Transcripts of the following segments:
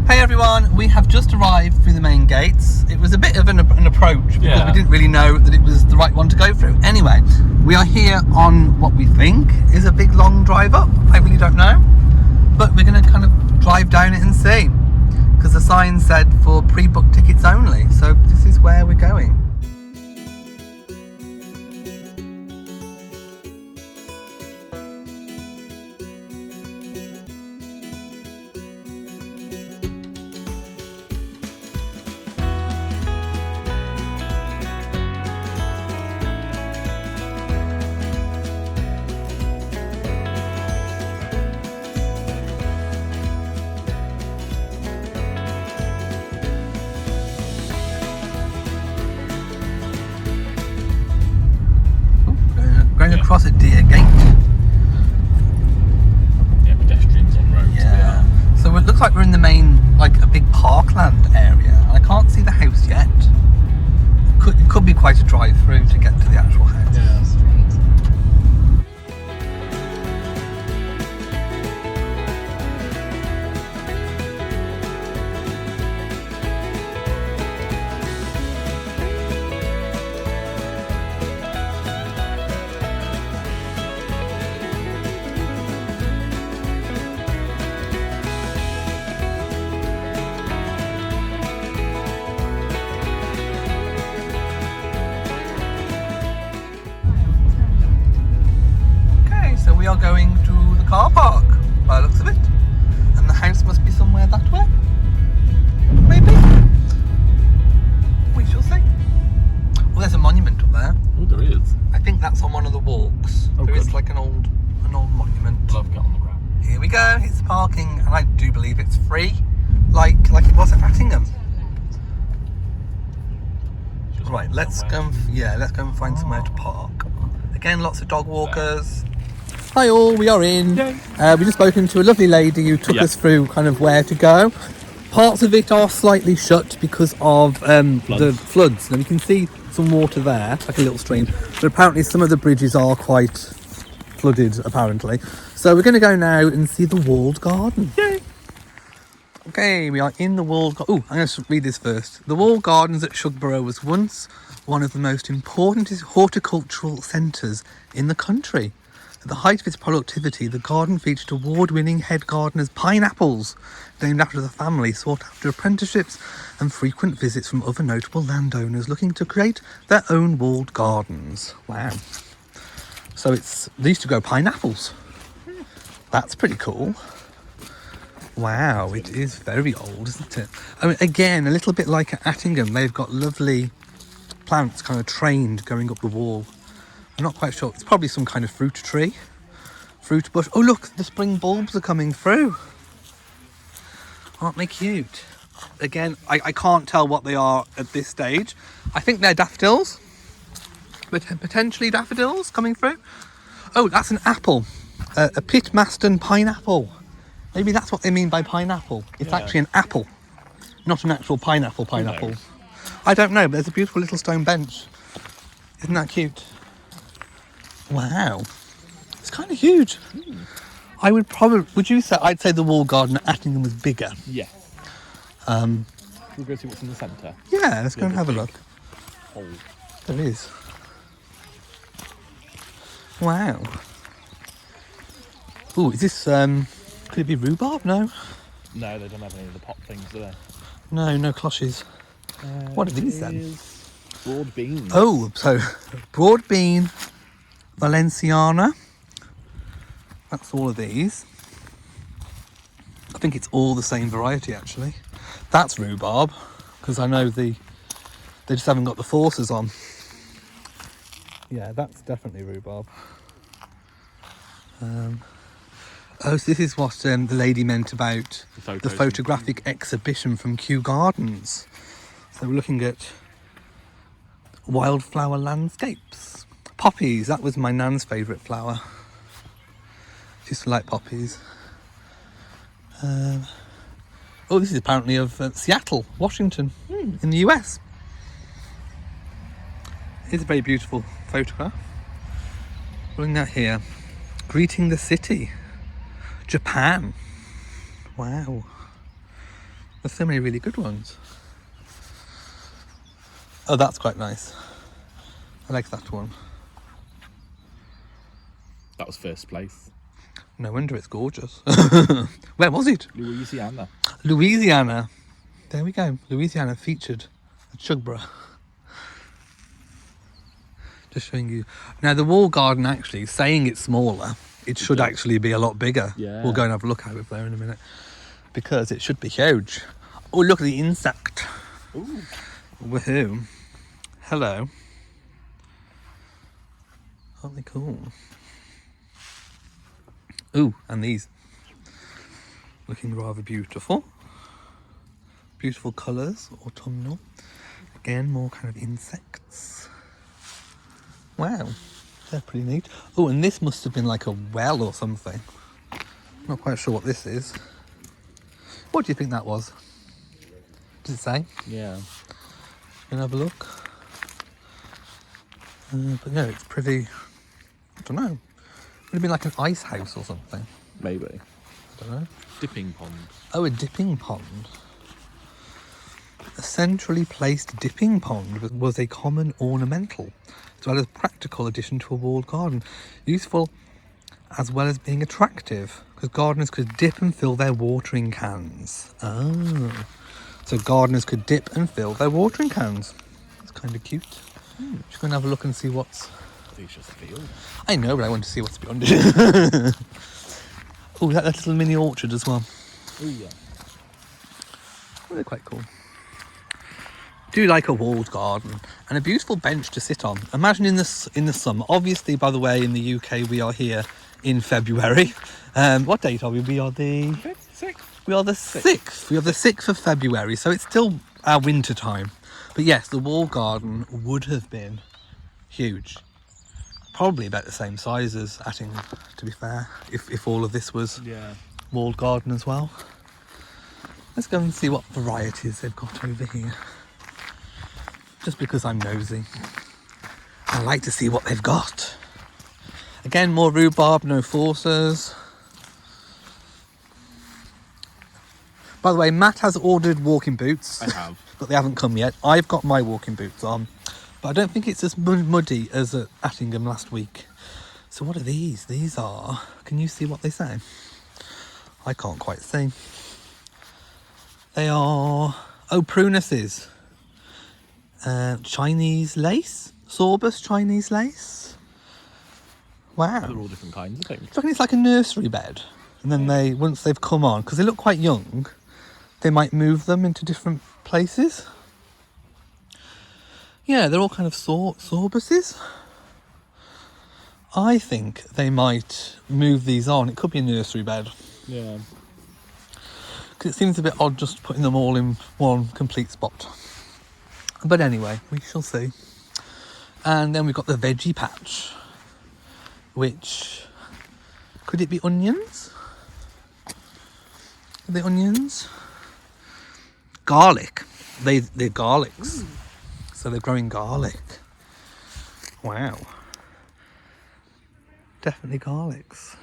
Hey everyone, we have just arrived through the main gates. It was a bit of an approach because we didn't really know that it was the right one to go through. Anyway, we are here on what we think is a big long drive up. I really don't know, but we're going to kind of drive down it and see, because the sign said for pre-booked tickets only, so this is where we're going. Across a deer gate. Yeah, pedestrians on roads. Yeah. So it looks like we're in the main, like a big Parkland area. I can't see the house yet. It could be quite a drive through to get to the actual house. Yeah. We are going to the car park by the looks of it, and the house must be somewhere that way, maybe. We shall see. Well, there's a monument up there. Oh, there is. I think that's on one of the walks. Oh, there is good. like an old monument. Love get on the ground. Here we go. It's parking, and I do believe it's free, like it was at Attingham. Right, let's go. Let's go and find somewhere to park. Again, lots of dog walkers. Hi all, we are in. We just spoken to a lovely lady who took us through kind of where to go. Parts of it are slightly shut because of the floods. Now you can see some water there, like a little stream, but apparently some of the bridges are quite flooded apparently. So we're going to go now and see the walled garden. Yay! Okay, we are in the walled garden. Oh, I'm going to read this first. The walled gardens at Shugborough was once one of the most important horticultural centres in the country. At the height of its productivity, the garden featured award-winning head gardeners' pineapples, named after the family, sought after apprenticeships and frequent visits from other notable landowners looking to create their own walled gardens. Wow. So they used to grow pineapples. That's pretty cool. Wow, it is very old, isn't it? I mean, again, a little bit like at Attingham, they've got lovely plants kind of trained going up the wall. I'm not quite sure. It's probably some kind of fruit tree. Fruit bush. Oh, look, the spring bulbs are coming through. Aren't they cute? Again, I can't tell what they are at this stage. I think they're daffodils. But potentially daffodils coming through. Oh, that's an apple. A Pitmaston pineapple. Maybe that's what they mean by pineapple. It's actually an apple, not an actual pineapple. I don't know, but there's a beautiful little stone bench. Isn't that cute? Wow, it's kind of huge. I would probably, I'd say the wall garden at Attingham was bigger. Yeah. We'll go see what's in the centre. Yeah, let's go and have a look. Hole. There is. Wow. Oh, is this, could it be rhubarb? No. No, they don't have any of the pot things, do they? No cloches. What are these then? Broad beans. Oh, so broad bean, Valenciana. That's all of these. I think it's all the same variety actually. That's rhubarb, because I know they just haven't got the forces on. Yeah, that's definitely rhubarb. So this is what the lady meant about the photographic exhibition from Kew Gardens. So we're looking at wildflower landscapes. Poppies, that was my nan's favourite flower. She used to like poppies. Oh, this is apparently of Seattle, Washington, in the US. It's a very beautiful photograph. Looking at here, greeting the city, Japan. Wow. There's so many really good ones. Oh, that's quite nice. I like that one. That was first place. No wonder it's gorgeous. Where was it? Louisiana. Louisiana. There we go. Louisiana featured at Shugborough. Just showing you. Now the wall garden, actually, saying it's smaller, it should actually be a lot bigger. Yeah. We'll go and have a look at it there in a minute. Because it should be huge. Oh, look at the insect. Ooh. Woohoo. Hello. Aren't they cool? Ooh, and these. Looking rather beautiful. Beautiful colours, autumnal. Again, more kind of insects. Wow, they're pretty neat. Oh, and this must have been like a well or something. Not quite sure what this is. What do you think that was? Does it say? Yeah. Can I have a look? But no, it's pretty, I don't know. Would have been like an ice house or something. Maybe. I don't know. Dipping pond. Oh, a dipping pond. A centrally placed dipping pond was a common ornamental, as well as practical addition to a walled garden. Useful as well as being attractive, because gardeners could dip and fill their watering cans. Oh. So gardeners could dip and fill their watering cans. That's kind of cute. Just going to have a look and see what's... I think it's just a field. I know, but I want to see what's beyond it. Oh, that little mini orchard as well. Oh yeah. Oh, they're quite cool. Do like a walled garden and a beautiful bench to sit on. Imagine in the summer. Obviously, by the way, in the UK we are here in February. What date are we? We are the 6th. We are the 6th. We are the 6th of February, so it's still our winter time. But yes, the walled garden would have been huge. Probably about the same size as Attingham, to be fair, if all of this was walled garden as well. Let's go and see what varieties they've got over here. Just because I'm nosy. I like to see what they've got. Again, more rhubarb, no forces. By the way, Matt has ordered walking boots. I have. But they haven't come yet. I've got my walking boots on. But I don't think it's as muddy as at Attingham last week. So what are these? These are... Can you see what they say? I can't quite see. They are... Oh, prunuses. Chinese lace? Sorbus Chinese lace? Wow. They're all different kinds, I think. Do you reckon it's like a nursery bed? And then they, once they've come on, because they look quite young, they might move them into different places. Yeah, they're all kind of sorbuses. I think they might move these on. It could be a nursery bed. Yeah. Because it seems a bit odd just putting them all in one complete spot. But anyway, we shall see. And then we've got the veggie patch, which... Could it be onions? Are they onions? Garlic. They're garlics. Ooh. So they're growing garlic. Wow. Definitely garlics.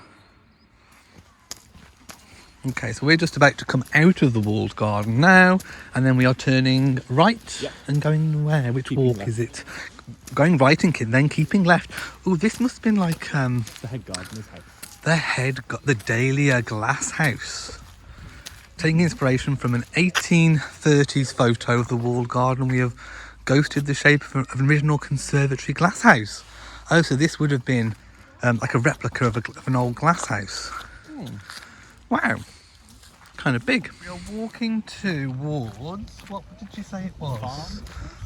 Okay, so we're just about to come out of the walled garden now, and then we are turning right and going where? Which keeping walk left. Is it? Going right and then keeping left. Oh, this must have been like... the head gardener's house. The Dahlia glass house. Taking inspiration from an 1830s photo of the walled garden, we have ghosted the shape of an original conservatory glass house. Oh, so this would have been like a replica of an old glass house. Wow. Kind of big. We are walking towards, what did you say it was? Farm.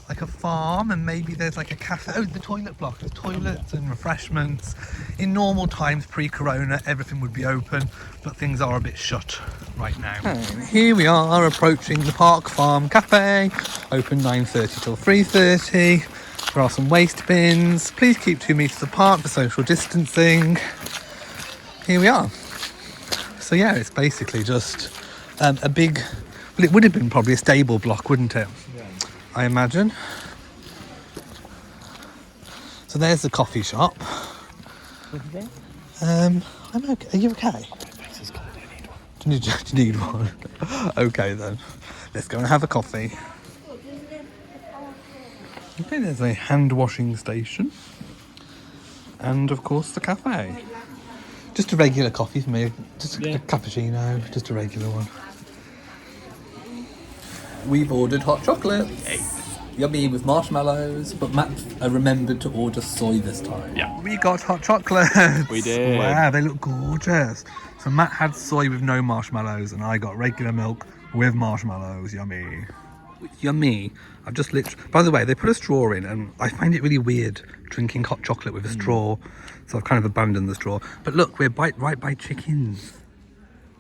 Like a farm, and maybe there's like a cafe. Oh, the toilet block. There's toilets and refreshments. In normal times, pre-corona, everything would be open, but things are a bit shut right now. And here we are approaching the Park Farm Cafe, open 9:30 till 3:30. There are some waste bins. Please keep 2 metres apart for social distancing. Here we are. So yeah, it's basically just a big, well, it would have been probably a stable block, wouldn't it? Yeah. I imagine. So there's the coffee shop. I'm okay. Are you okay? Do you need one? Okay then, let's go and have a coffee. Okay, there's a hand washing station. And of course the cafe. Just a regular coffee for me, just a cappuccino, just a regular one. We've ordered hot chocolate. Yummy with marshmallows, but Matt remembered to order soy this time. Yeah. We got hot chocolate. We did. Wow, they look gorgeous. So Matt had soy with no marshmallows, and I got regular milk with marshmallows. Yummy. Yummy. I've just literally... By the way, they put a straw in, and I find it really weird drinking hot chocolate with a straw. So I've kind of abandoned the straw. But look, we're right by chickens.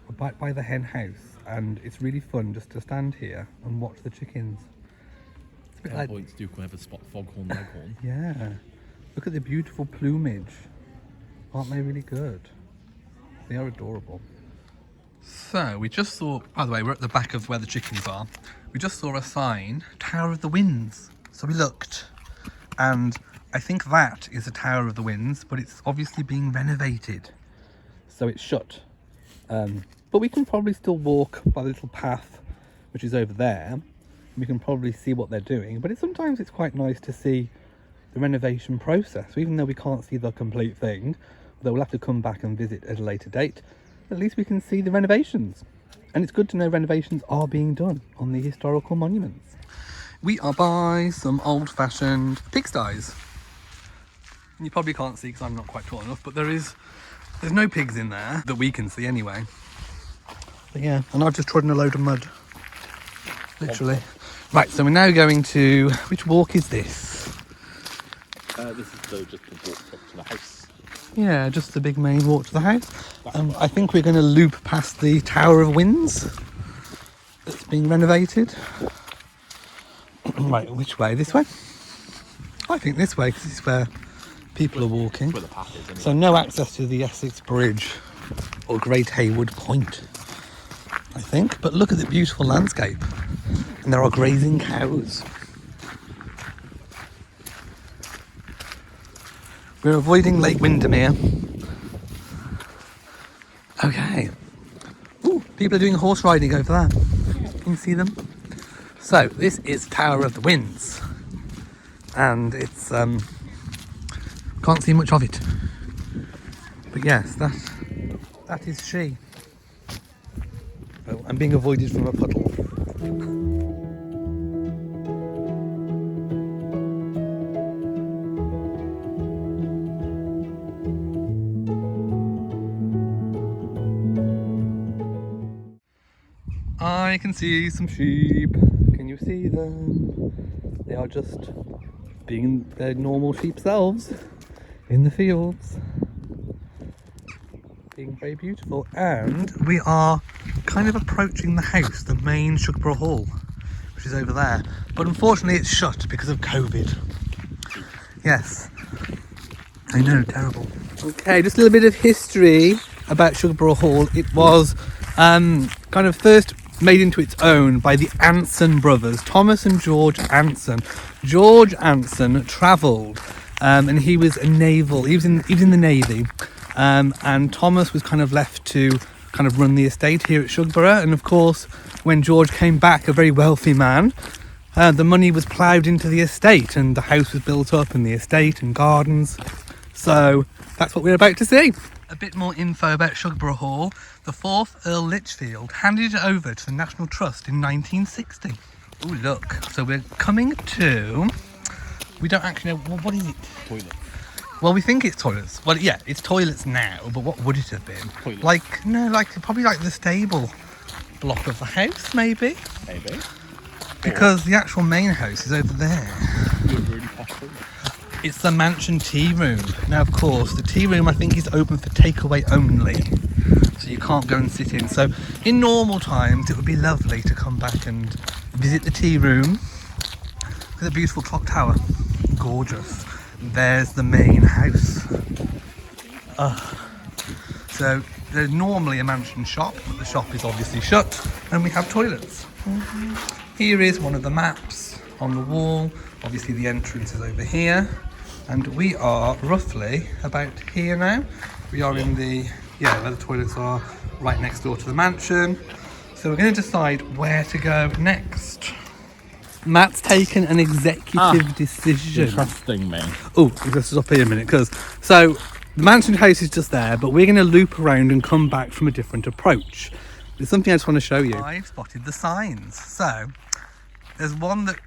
We're by the hen house, and it's really fun just to stand here and watch the chickens. It's a bit like... Points do have a spot foghorn leghorn. Yeah. Look at the beautiful plumage. Aren't they really good? They are adorable. So we just saw, by the way, we're at the back of where the chickens are. We just saw a sign, Tower of the Winds. So we looked, and I think that is a Tower of the Winds, but it's obviously being renovated. So it's shut. But we can probably still walk by the little path, which is over there. We can probably see what they're doing, but sometimes it's quite nice to see the renovation process. Even though we can't see the complete thing, though we'll have to come back and visit at a later date, at least we can see the renovations. And it's good to know renovations are being done on the historical monuments. We are by some old-fashioned pigsties. And you probably can't see because I'm not quite tall enough, but there's no pigs in there that we can see anyway. But yeah, and I've just trodden a load of mud. Literally. Right, so we're now going to... Which walk is this? This is just the walk up to the house. Yeah, just the big main walk to the house. I think we're going to loop past the Tower of Winds that's being renovated. Right, which way? This way? I think this way, because this is where people are walking. Where the path is, anyway. So no access to the Essex Bridge or Great Haywood Point, I think. But look at the beautiful landscape. And there are grazing cows. We're avoiding Lake Windermere. Okay. Ooh, people are doing horse riding over there. Can you see them? So, this is Tower of the Winds. And it's, can't see much of it. But yes, that is she. Oh, I'm being avoided from a puddle. I can see some sheep. Can you see them? They are just being their normal sheep selves in the fields. Being very beautiful. And we are kind of approaching the house, the main Shugborough Hall, which is over there. But unfortunately it's shut because of COVID. Yes. I know, terrible. Okay, just a little bit of history about Shugborough Hall. It was kind of first made into its own by the Anson brothers, Thomas and George Anson. George Anson travelled and he was a naval, he was in the Navy, and Thomas was kind of left to kind of run the estate here at Shugborough. And of course, when George came back, a very wealthy man, the money was ploughed into the estate and the house was built up and the estate and gardens. So that's what we're about to see. A bit more info about Shugborough Hall. The 4th Earl Lichfield handed it over to the National Trust in 1960. Oh, look. So we're coming to... We don't actually know... Well, what is it? Toilet. Well, we think it's toilets. Well, yeah, it's toilets now, but what would it have been? Toilet. Probably like the stable block of the house, maybe? Maybe. Because the actual main house is over there. You're really possible. It's the mansion tea room. Now, of course, the tea room I think is open for takeaway only, so you can't go and sit in. So in normal times, it would be lovely to come back and visit the tea room. Look at the beautiful clock tower. Gorgeous. There's the main house. So there's normally a mansion shop, but the shop is obviously shut, and we have toilets. Here is one of the maps on the wall. Obviously the entrance is over here, and we are roughly about here now. We are in the yeah, where the toilets are, right next door to the mansion. So we're going to decide where to go next. Matt's taken an executive decision. Trusting me. Oh, let's stop here a minute, because so the mansion house is just there, but we're going to loop around and come back from a different approach. There's something I just want to show you. I've spotted the signs. So there's one that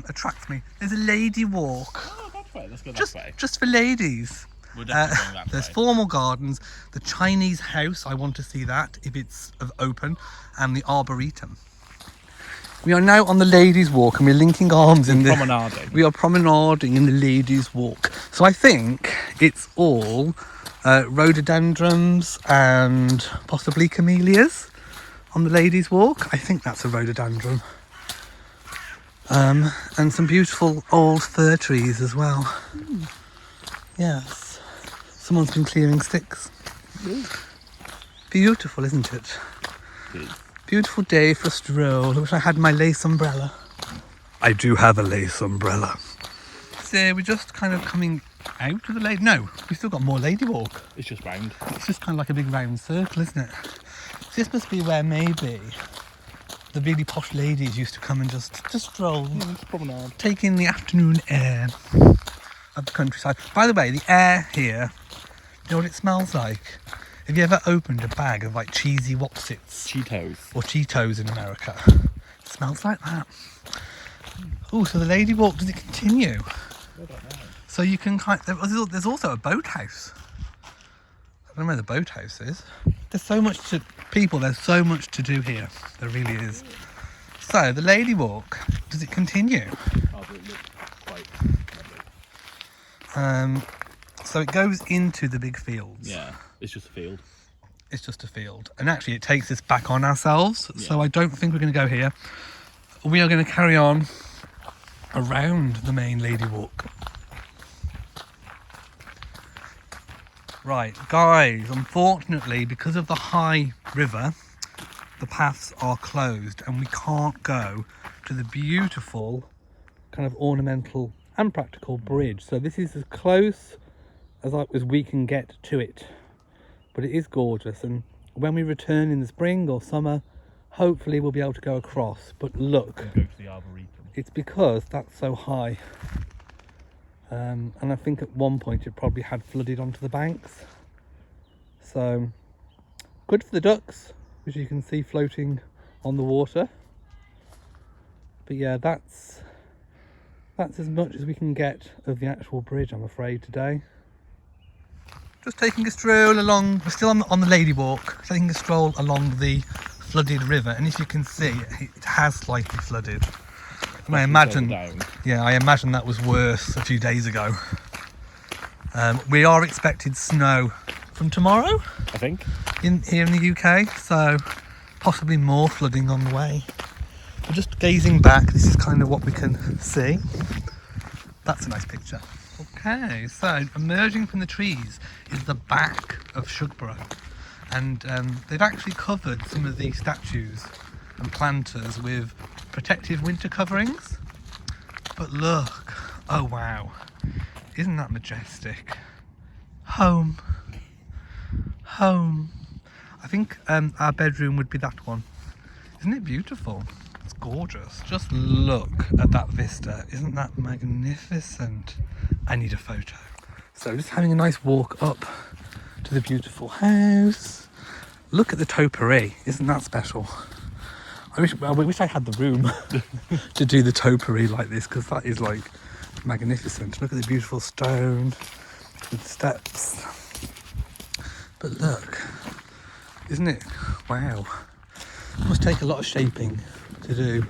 attracts me. There's a lady walk. Oh, that way. Let's go that way. Just for ladies. We're definitely going that There's way. formal gardens, the Chinese house, I want to see that if it's open, and the Arboretum. We are now on the ladies' walk and we're linking arms in the... Promenading. We are promenading in the ladies' walk. So I think it's all rhododendrons and possibly camellias on the ladies' walk. I think that's a rhododendron. And some beautiful old fir trees as well. Yes. Someone's been clearing sticks. Beautiful, isn't it? It is. Beautiful day for a stroll. I wish I had my lace umbrella. I do have a lace umbrella. So we're just kind of coming out of the lady. No, we've still got more lady walk. It's just round. It's just kind of like a big round circle, isn't it? So this must be where maybe the really posh ladies used to come and just stroll, Promenade. take in the afternoon air of the countryside. By the way, the air here, you know what it smells like? Have you ever opened a bag of like cheesy Wotsits? Cheetos. Or Cheetos in America? It smells like that. Oh, so the lady walk, does it continue? I don't know. So you can there's also a boathouse. I don't know where the boathouse is. There's so much there's so much to do here. There really is. So the lady walk, does it continue? Oh, but it looks quite lovely. So it goes into the big fields. Yeah, it's just a field. It's just a field. And actually it takes us back on ourselves. Yeah. So I don't think we're going to go here. We are going to carry on around the main lady walk. Right, guys, unfortunately, because of the high river, the paths are closed and we can't go to the beautiful kind of ornamental and practical bridge. So this is as close as we can get to it. But it is gorgeous, and when we return in the spring or summer, hopefully we'll be able to go across. But look, Go to the Arboretum. it's because that's so high. And I think at one point it probably had flooded onto the banks. So good for the ducks, which you can see floating on the water. But yeah, that's as much as we can get of the actual bridge, I'm afraid, today. Just taking a stroll along, we're still on the lady walk, taking a stroll along the flooded river, and as you can see, it has slightly flooded. And I imagine that was worse a few days ago. We are expected snow from tomorrow, I think. here in the UK, so possibly more flooding on the way. But just gazing back, this is kind of what we can see. That's a nice picture. Okay, so emerging from the trees is the back of Shugborough, and they've actually covered some of the statues and planters with protective winter coverings. But look, oh wow, isn't that majestic? Home. I think our bedroom would be that one. Isn't it beautiful? It's gorgeous. Just look at that vista. Isn't that magnificent? I need a photo. So just having a nice walk up to the beautiful house. Look at the topiary. Isn't that special? I wish I had the room to do the topiary like this, because that is like magnificent. Look at the beautiful stone with steps. But look, isn't it? Wow. It must take a lot of shaping to do.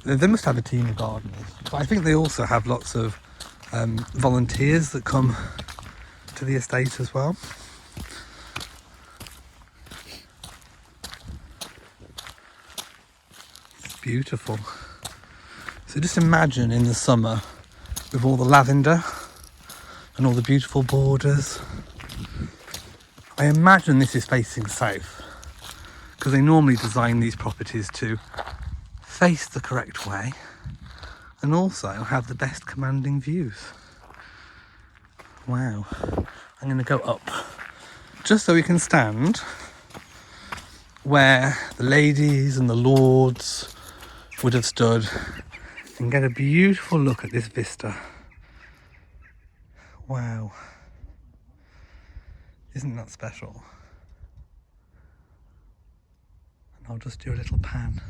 They must have a team of gardeners. But I think they also have lots of volunteers that come to the estate as well. It's beautiful. So just imagine in the summer with all the lavender and all the beautiful borders. I imagine this is facing south, because they normally design these properties to face the correct way and also have the best commanding views. Wow. I'm going to go up just so we can stand where the ladies and the lords would have stood and get a beautiful look at this vista. Wow. Isn't that special? And I'll just do a little pan.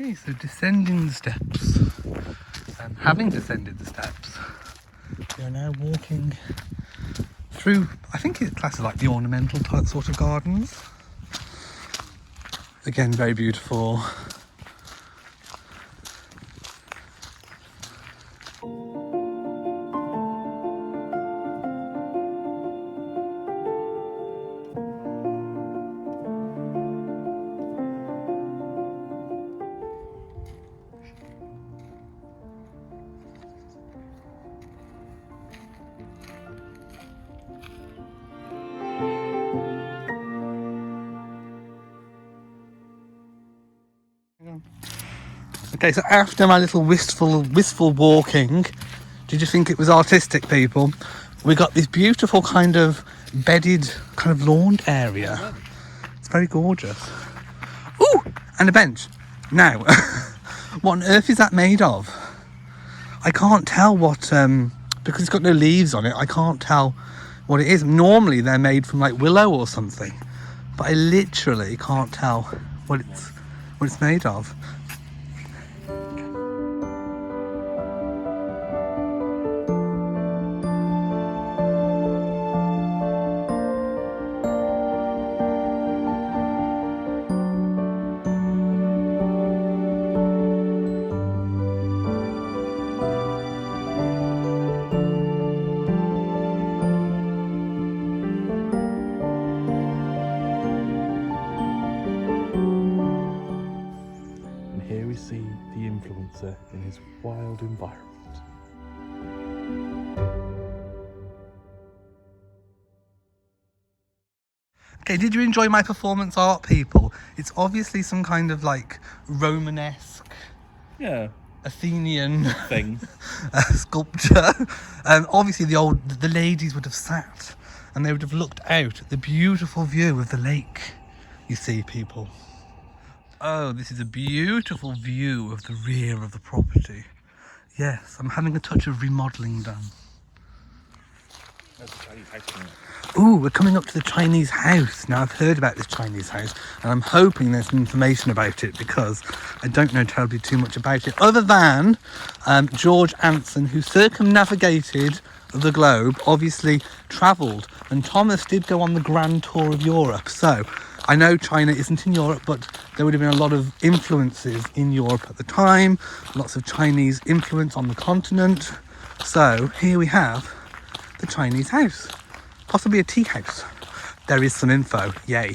Okay, so descending the steps, and having descended the steps, we are now walking through, I think it's classed like the ornamental type sort of gardens. Again, very beautiful. Okay, so after my little wistful walking, did you think it was artistic, people? We got this beautiful kind of bedded, kind of lawned area. It's very gorgeous. Ooh, and a bench. Now, what on earth is that made of? I can't tell what, because it's got no leaves on it, I can't tell what it is. Normally they're made from like willow or something, but I literally can't tell what it's made of. Here we see the influencer in his wild environment. Okay, did you enjoy my performance art, people? It's obviously some kind of like Romanesque, Yeah, Athenian thing. sculpture. Obviously the ladies would have sat and they would have looked out at the beautiful view of the lake. You see, people. Oh, this is a beautiful view of the rear of the property. Yes, I'm having a touch of remodelling done. That's a Chinese house, isn't it? Ooh, we're coming up to the Chinese house. Now, I've heard about this Chinese house and I'm hoping there's some information about it because I don't know terribly too much about it other than George Anson, who circumnavigated the globe, obviously travelled, and Thomas did go on the grand tour of Europe. So I know China isn't in Europe, but there would have been a lot of influences in Europe at the time, lots of Chinese influence on the continent. So here we have the Chinese house. Possibly a tea house. There is some info, yay.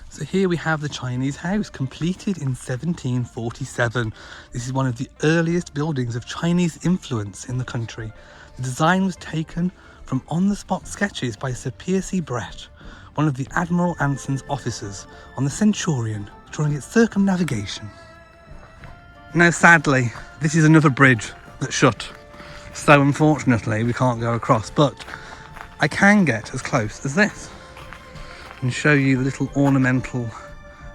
So here we have the Chinese house, completed in 1747. This is one of the earliest buildings of Chinese influence in the country. The design was taken from on-the-spot sketches by Sir Percy Brett, one of the Admiral Anson's officers on the Centurion during its circumnavigation. Now, sadly, this is another bridge that's shut. So unfortunately, we can't go across, but I can get as close as this and show you the little ornamental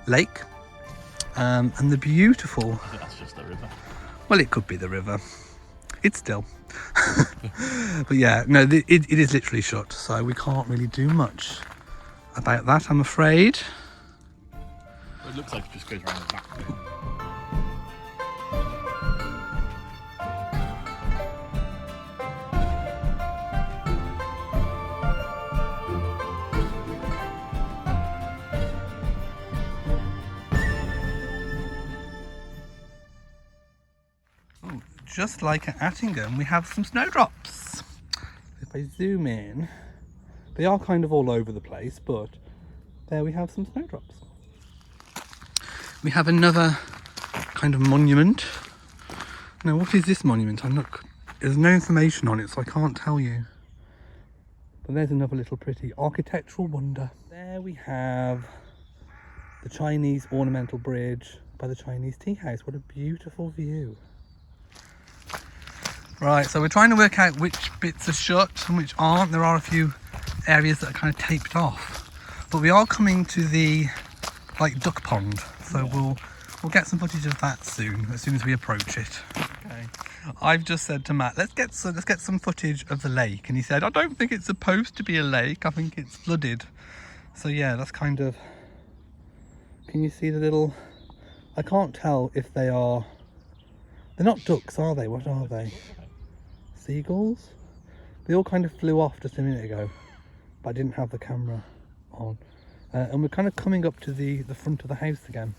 lake and the beautiful... I think that's just the river. Well, it could be the river. It's still. But yeah, no, it is literally shut, so we can't really do much about that, I'm afraid. It looks like it just goes around the back. Just like at Attingham, we have some snowdrops. If I zoom in, they are kind of all over the place, but there we have some snowdrops. We have another kind of monument. Now, what is this monument? There's no information on it, so I can't tell you. But there's another little pretty architectural wonder. There we have the Chinese ornamental bridge by the Chinese tea house. What a beautiful view. Right, so we're trying to work out which bits are shut and which aren't. There are a few areas that are kind of taped off, but we are coming to the duck pond, so we'll get some footage of that soon as we approach it. Okay, I've just said to Matt, let's get some footage of the lake, and he said, I don't think it's supposed to be a lake, I think it's flooded. So yeah, that's kind of, can you see the little, I can't tell if they're not ducks, are they? What are they? Seagulls? They all kind of flew off just a minute ago, but I didn't have the camera on. And we're kind of coming up to the front of the house again.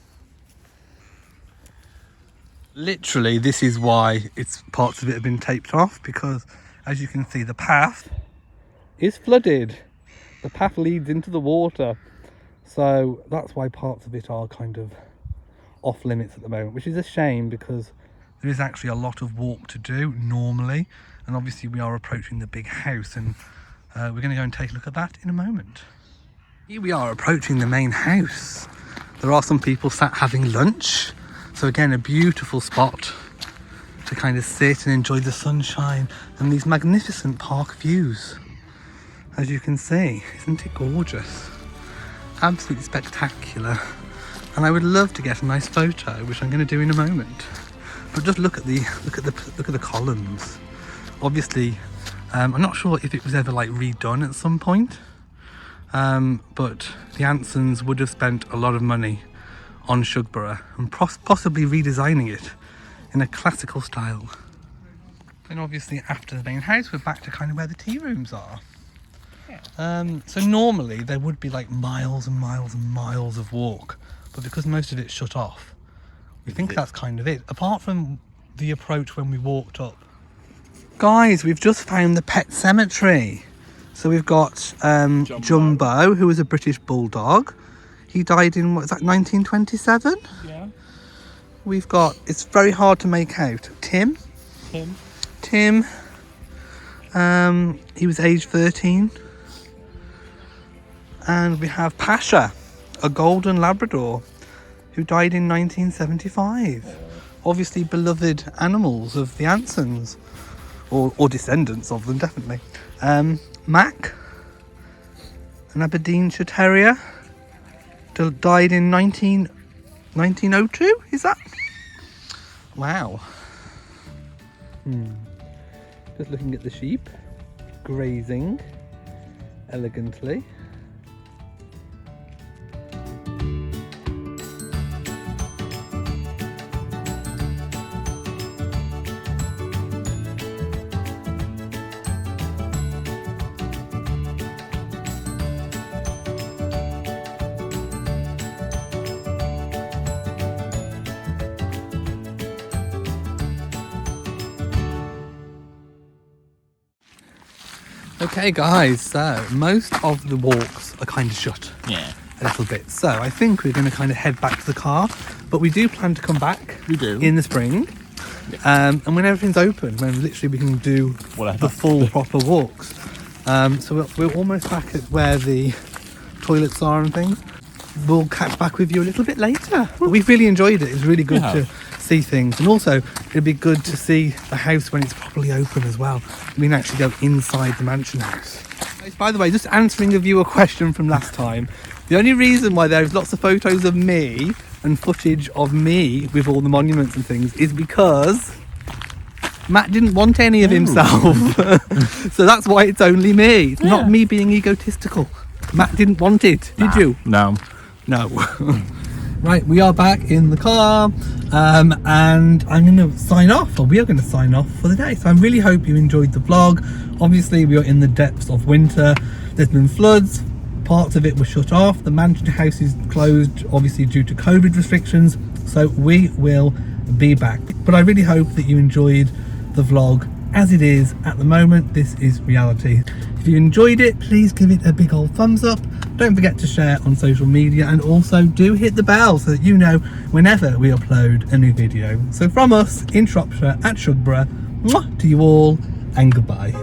Literally, this is why parts of it have been taped off, because as you can see, the path is flooded. The path leads into the water, so that's why parts of it are kind of off limits at the moment, which is a shame because there is actually a lot of walk to do normally, and obviously we are approaching the big house, and we're going to go and take a look at that in a moment. Here we are approaching the main house. There are some people sat having lunch, so again a beautiful spot to kind of sit and enjoy the sunshine and these magnificent park views. As you can see, isn't it gorgeous? Absolutely spectacular. And I would love to get a nice photo, which I'm going to do in a moment. But just look at the columns. Obviously, I'm not sure if it was ever redone at some point, but the Ansons would have spent a lot of money on Shugborough and possibly redesigning it in a classical style. And obviously, after the main house, we're back to kind of where the tea rooms are. So normally there would be miles and miles and miles of walk, but because most of it's shut off, we think that's kind of it, apart from the approach when we walked up. Guys, we've just found the pet cemetery. So we've got Jumbo, who was a British bulldog. He died in, what is that, 1927? Yeah. We've got, it's very hard to make out, Tim. He was age 13. And we have Pasha, a golden Labrador, who died in 1975. Obviously beloved animals of the Ansons, or descendants of them, definitely. Mac, an Aberdeenshire Terrier, died in 1902, is that? Wow. Just looking at the sheep, grazing elegantly. Okay guys, so most of the walks are kind of shut. Yeah. A little bit. So I think we're going to kind of head back to the car, but we do plan to come back. We do. In the spring. Yeah. And when everything's open, when literally we can do whatever. The full proper walks. So we're almost back at where the toilets are and things. We'll catch back with you a little bit later. But we've really enjoyed it. It was really good to see things, and also it'd be good to see the house when it's properly open as well. We can actually go inside the mansion house. By the way, just answering a viewer question from last time, the only reason why there's lots of photos of me and footage of me with all the monuments and things is because Matt didn't want any of himself. So that's why it's only me. It's not me being egotistical. Matt didn't want it, did you? No. Right, we are back in the car, and I'm going to sign off, or we are going to sign off for the day. So I really hope you enjoyed the vlog. Obviously, we are in the depths of winter. There's been floods. Parts of it were shut off. The mansion house is closed, obviously due to COVID restrictions. So we will be back. But I really hope that you enjoyed the vlog as it is at the moment. This is reality. If you enjoyed it, please give it a big old thumbs up. Don't forget to share on social media, and also do hit the bell so that you know whenever we upload a new video. So from us in Shropshire at Shugborough, to you all, and goodbye.